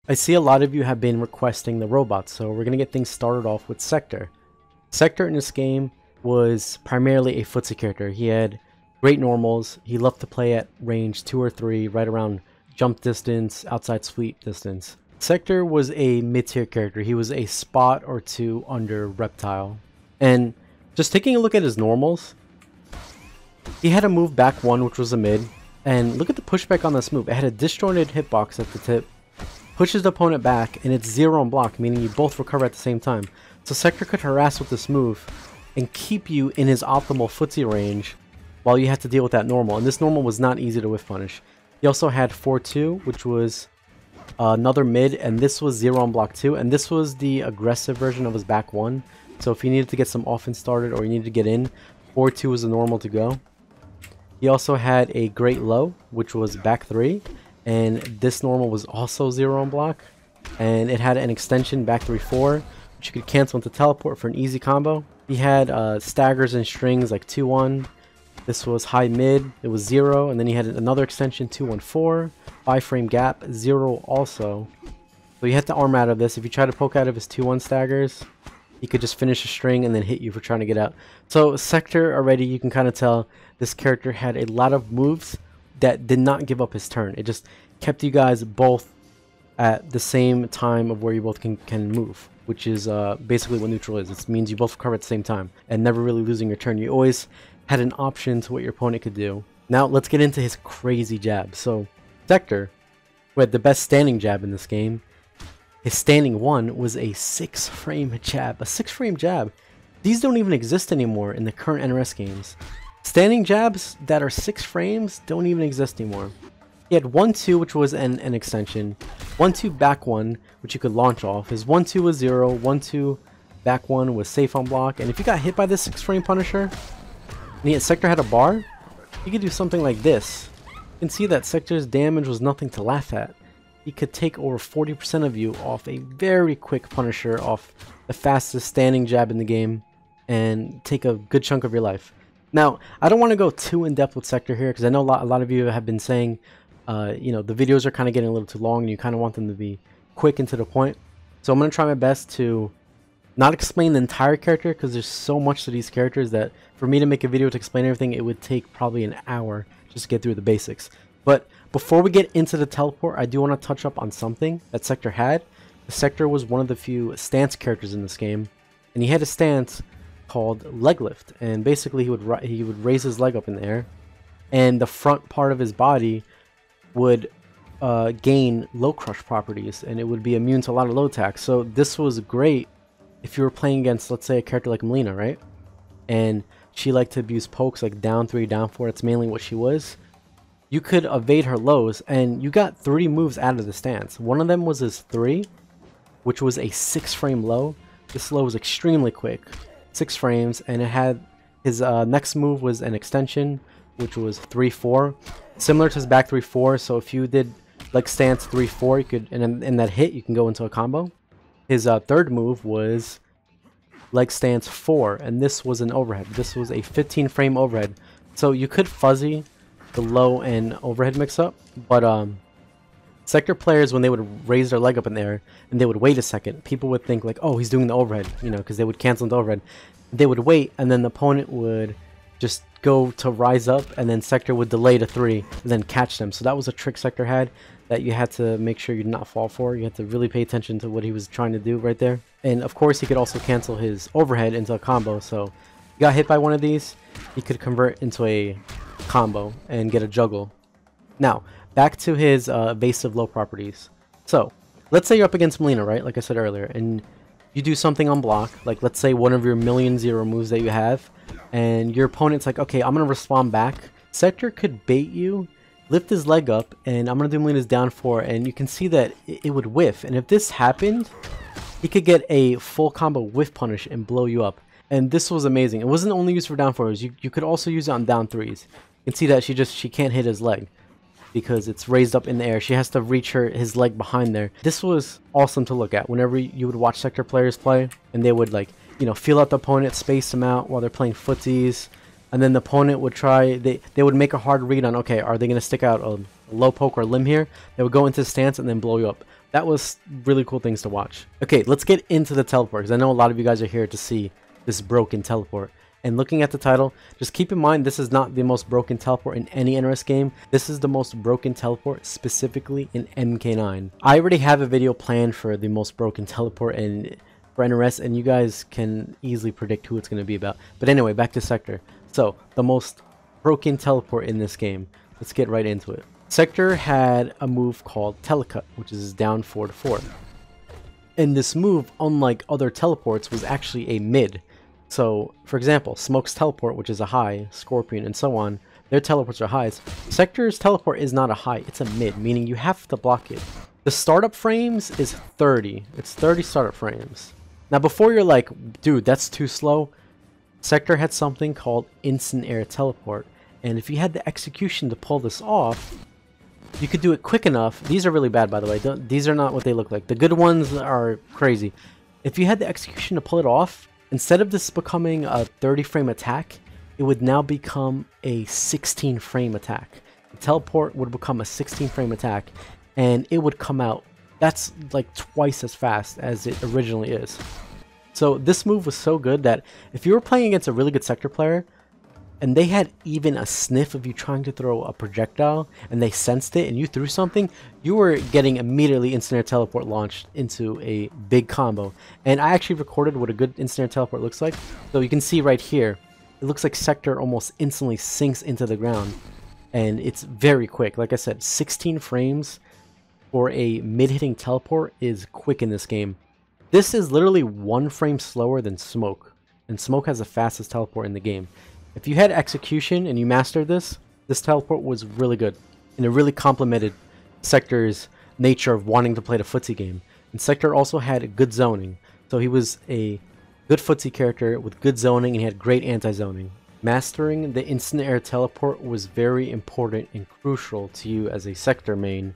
I see a lot of you have been requesting the robots, so we're going to get things started off with Sector. Sector in this game was primarily a footsie character. He had great normals. He loved to play at range 2 or 3, right around jump distance, outside sweep distance. Sector was a mid-tier character. He was a spot or 2 under Reptile. And just taking a look at his normals, he had a move back 1, which was a mid. And look at the pushback on this move. It had a disjointed hitbox at the tip, pushes the opponent back, and it's 0 on block, meaning you both recover at the same time. So Sector could harass with this move and keep you in his optimal footsie range while you had to deal with that normal. And this normal was not easy to whiff punish. He also had 4-2, which was another mid, and this was 0 on block 2. And this was the aggressive version of his back 1. So if you needed to get some offense started or you needed to get in, 4-2 was the normal to go. He also had a great low, which was back 3. And this normal was also 0 on block. And it had an extension back 3-4, which you could cancel into teleport for an easy combo. He had staggers and strings like 2-1. This was high mid, it was 0. And then he had another extension, 2-1-4. 5-frame gap, 0 also. So you had to arm out of this. If you try to poke out of his 2-1 staggers, he could just finish a string and then hit you for trying to get out. So Sector already, you can kind of tell this character had a lot of moves that did not give up his turn. It just kept you guys both at the same time of where you both can move, which is basically what neutral is. It means you both recover at the same time and never really losing your turn. You always had an option to what your opponent could do. Now let's get into his crazy jab. So Sector, who had the best standing jab in this game, his standing 1 was a 6-frame jab. A 6-frame jab. These don't even exist anymore in the current NRS games. Standing jabs that are 6 frames don't even exist anymore. He had 1-2, which was an extension. 1-2 back 1, which you could launch off. His 1-2 was 0. 1-2 back 1 was safe on block. And if you got hit by this 6-frame Punisher, and Sector had a bar, you could do something like this. You can see that Sector's damage was nothing to laugh at. He could take over 40% of you off a very quick Punisher, off the fastest standing jab in the game, and take a good chunk of your life. Now, I don't want to go too in-depth with Sector here, because I know a lot of you have been saying, you know, the videos are kind of getting a little too long, and you kind of want them to be quick and to the point. So I'm going to try my best to not explain the entire character, because there's so much to these characters that for me to make a video to explain everything, it would take probably an hour just to get through the basics. But before we get into the teleport, I do want to touch up on something that Sector had. Sector was one of the few stance characters in this game, and he had a stance called leg lift, and basically he would raise his leg up in the air, and the front part of his body would gain low crush properties, and it would be immune to a lot of low attacks. So this was great if you were playing against, let's say, a character like Melina, right? And she liked to abuse pokes like down 3, down 4. That's mainly what she was. You could evade her lows, and you got 3 moves out of the stance. One of them was his 3, which was a 6-frame low. This low was extremely quick, 6 frames, and it had his next move was an extension, which was 3-4, similar to his back 3-4. So if you did like stance 3-4, you could, and in that hit, you can go into a combo. His third move was leg stance 4, and this was an overhead. This was a 15-frame overhead. So you could fuzzy the low and overhead mix up, but Sector players, when they would raise their leg up in the air and they would wait a second, people would think like, oh, he's doing the overhead, you know, because they would cancel the overhead. They would wait, and then the opponent would just go to rise up, and then Sector would delay to 3 and then catch them. So that was a trick Sector had that you had to make sure you did not fall for. You had to really pay attention to what he was trying to do right there. And of course, he could also cancel his overhead into a combo. So you got hit by one of these, he could convert into a combo and get a juggle. Now, back to his evasive low properties. So, let's say you're up against Melina, right? Like I said earlier, and you do something on block, like let's say one of your million 0 moves that you have, and your opponent's like, okay, I'm going to respond back. Sector could bait you, lift his leg up, and I'm going to do Melina's down 4, and you can see that it would whiff. And if this happened, he could get a full combo whiff punish and blow you up. And this was amazing. It wasn't only used for down 4s, you could also use it on down 3s. You can see that she can't hit his leg because it's raised up in the air. She has to reach his leg behind there. This was awesome to look at whenever you would watch Sector players play, and they would, like, you know, feel out the opponent, space them out while they're playing footsies, and then the opponent would try, they would make a hard read on, okay, are they going to stick out a low poke or limb here? They would go into stance and then blow you up. That was really cool things to watch. Okay, let's get into the teleport, because I know a lot of you guys are here to see this broken teleport. And looking at the title, just keep in mind this is not the most broken teleport in any NRS game. This is the most broken teleport specifically in MK9. I already have a video planned for the most broken teleport for NRS, and you guys can easily predict who it's going to be about. But anyway, back to Sector. So, the most broken teleport in this game. Let's get right into it. Sector had a move called Telecut, which is down 4 to 4. And this move, unlike other teleports, was actually a mid. So, for example, Smoke's teleport, which is a high, Scorpion, and so on, their teleports are highs. Sector's teleport is not a high, it's a mid, meaning you have to block it. The startup frames is 30. It's 30 startup frames. Now, before you're like, dude, that's too slow, Sector had something called Instant Air Teleport. And if you had the execution to pull this off, you could do it quick enough. These are really bad, by the way. These are not what they look like. The good ones are crazy. If you had the execution to pull it off, instead of this becoming a 30 frame attack, it would now become a 16 frame attack. The teleport would become a 16 frame attack, and it would come out, that's like twice as fast as it originally is. So this move was so good that if you were playing against a really good Sector player, and they had even a sniff of you trying to throw a projectile, and they sensed it and you threw something, you were getting immediately instant air teleport launched into a big combo. And I actually recorded what a good instant air teleport looks like. So you can see right here, it looks like Sector almost instantly sinks into the ground. And it's very quick. Like I said, 16 frames for a mid-hitting teleport is quick in this game. This is literally 1 frame slower than Smoke. And Smoke has the fastest teleport in the game. If you had execution and you mastered this teleport was really good. And it really complemented Sector's nature of wanting to play the footsie game. And Sector also had good zoning. So he was a good footsie character with good zoning, and he had great anti-zoning. Mastering the instant air teleport was very important and crucial to you as a Sector main,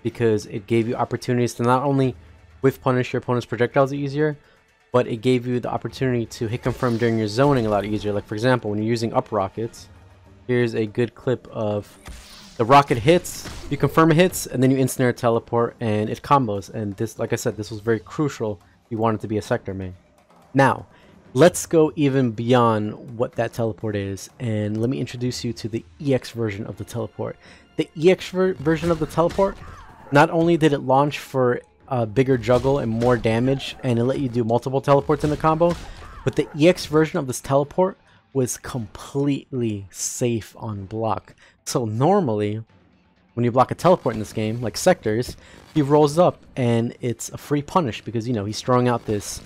because it gave you opportunities to not only whiff punish your opponent's projectiles easier, but it gave you the opportunity to hit confirm during your zoning a lot easier. Like, for example, when you're using up rockets, here's a good clip of the rocket hits, you confirm it hits, and then you instant air teleport, and it combos. And this, like I said, this was very crucial if you wanted to be a Sector main. Now, let's go even beyond what that teleport is, and let me introduce you to the EX version of the teleport. The EX version of the teleport, not only did it launch for a bigger juggle and more damage, and it let you do multiple teleports in the combo, but the EX version of this teleport was completely safe on block. So normally, when you block a teleport in this game, like Sector's, he rolls up and it's a free punish because, you know, he's throwing out this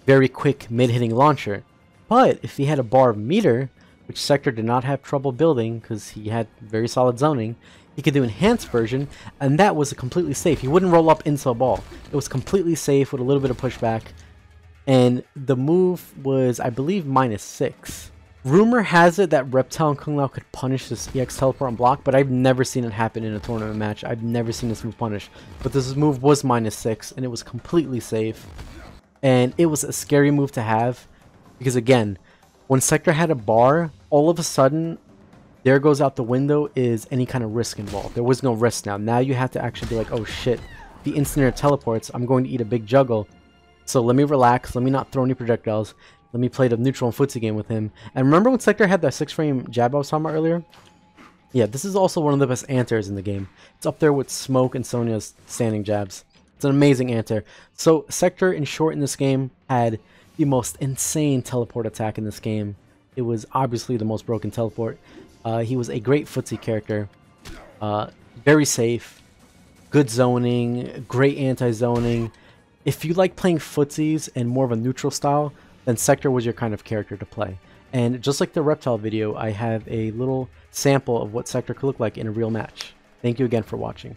very quick mid-hitting launcher. But if he had a bar of meter, which Sector did not have trouble building because he had very solid zoning, he could do enhanced version, and that was completely safe. He wouldn't roll up into a ball. It was completely safe with a little bit of pushback. And the move was, I believe, -6. Rumor has it that Reptile and Kung Lao could punish this EX teleport on block, but I've never seen it happen in a tournament match. I've never seen this move punished. But this move was -6, and it was completely safe. And it was a scary move to have, because again, when Sector had a bar, all of a sudden, there goes out the window is any kind of risk involved. There was no risk now. Now you have to actually be like, oh shit, the instant air teleports, I'm going to eat a big juggle. So let me relax, let me not throw any projectiles, let me play the neutral and footsie game with him. And remember when Sector had that 6-frame jab I was talking about earlier? Yeah, this is also one of the best anti-airs in the game. It's up there with Smoke and Sonya's standing jabs. It's an amazing anti-air. So Sector, in short, in this game, had the most insane teleport attack in this game. It was obviously the most broken teleport. He was a great footsie character, very safe, good zoning, great anti-zoning. If you like playing footsies and more of a neutral style, then Sector was your kind of character to play. And just like the Reptile video, I have a little sample of what Sector could look like in a real match. Thank you again for watching.